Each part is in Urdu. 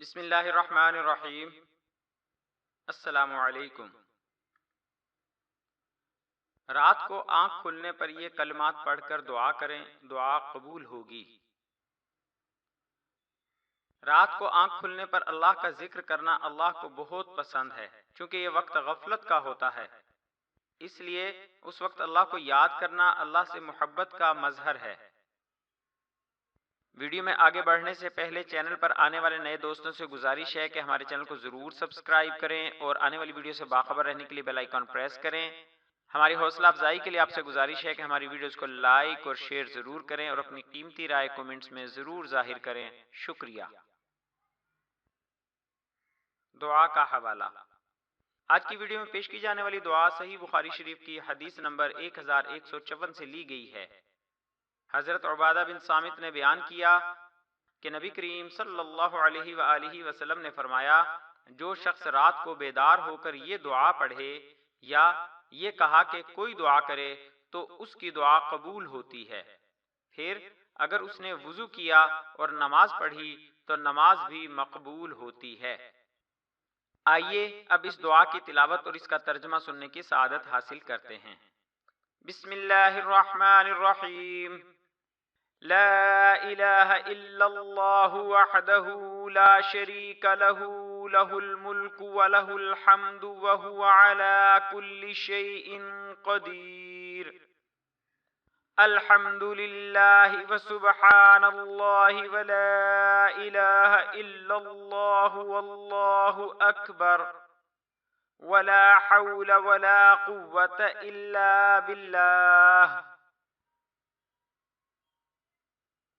بسم اللہ الرحمن الرحیم۔ السلام علیکم۔ رات کو آنکھ کھلنے پر یہ کلمات پڑھ کر دعا کریں، دعا قبول ہوگی۔ رات کو آنکھ کھلنے پر اللہ کا ذکر کرنا اللہ کو بہت پسند ہے، چونکہ یہ وقت غفلت کا ہوتا ہے، اس لیے اس وقت اللہ کو یاد کرنا اللہ سے محبت کا مظہر ہے۔ ویڈیو میں آگے بڑھنے سے پہلے چینل پر آنے والے نئے دوستوں سے گزارش ہے کہ ہمارے چینل کو ضرور سبسکرائب کریں اور آنے والی ویڈیو سے باخبر رہنے کے لیے بیل آئیکن پریس کریں۔ ہماری حوصلہ افزائی کے لیے آپ سے گزارش ہے کہ ہماری ویڈیوز کو لائک اور شیئر ضرور کریں اور اپنی قیمتی رائے کومنٹس میں ضرور ظاہر کریں۔ شکریہ۔ دعا کا حوالہ۔ آج کی ویڈیو میں پیش کی جانے والی دعا صحیح بخاری شریف کی حدیث نمبر 1154 سے لی گئی ہے۔ حضرت عبادہ بن صامت نے بیان کیا کہ نبی کریم صلی اللہ علیہ وآلہ وسلم نے فرمایا، جو شخص رات کو بیدار ہو کر یہ دعا پڑھے یا یہ کہا کہ کوئی دعا کرے تو اس کی دعا قبول ہوتی ہے۔ پھر اگر اس نے وضو کیا اور نماز پڑھی تو نماز بھی مقبول ہوتی ہے۔ آئیے اب اس دعا کی تلاوت اور اس کا ترجمہ سننے کی سعادت حاصل کرتے ہیں۔ بسم اللہ الرحمن الرحیم۔ لا الہ الا اللہ وحدہ لا شریک لہ، لہ الملک ولہ الحمد وہو علی کل شیء قدیر۔ الحمد للہ وسبحان اللہ ولا الہ الا اللہ واللہ اکبر ولا حول ولا قوة الا باللہ۔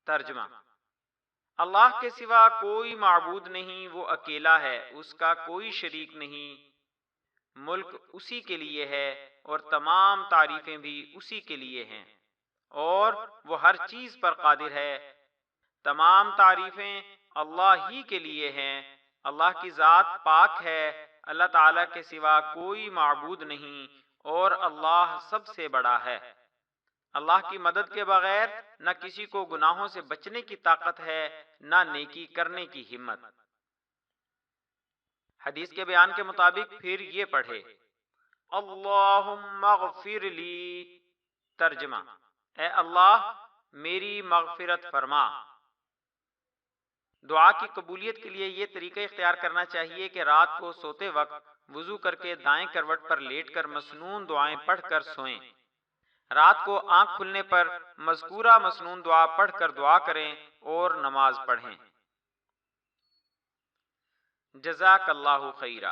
ترجمہ۔ اللہ کے سوا کوئی معبود نہیں، وہ اکیلا ہے، اس کا کوئی شریک نہیں، ملک اسی کے لیے ہے اور تمام تعریفیں بھی اسی کے لیے ہیں، اور وہ ہر چیز پر قادر ہے۔ تمام تعریفیں اللہ ہی کے لیے ہیں۔ اللہ کی ذات پاک ہے، اللہ تعالیٰ کے سوا کوئی معبود نہیں اور اللہ سب سے بڑا ہے۔ اللہ کی مدد کے بغیر نہ کسی کو گناہوں سے بچنے کی طاقت ہے، نہ نیکی کرنے کی ہمت۔ حدیث کے بیان کے مطابق پھر یہ پڑھے، اللہم اغفر لی۔ ترجمہ۔ اے اللہ میری مغفرت فرما۔ دعا کی قبولیت کے لیے یہ طریقہ اختیار کرنا چاہیے کہ رات کو سوتے وقت وضو کر کے دائیں کروٹ پر لیٹ کر مسنون دعائیں پڑھ کر سوئیں۔ رات کو آنکھ کھلنے پر مذکورہ مسنون دعا پڑھ کر دعا کریں اور نماز پڑھیں۔ جزاک اللہ خیرا۔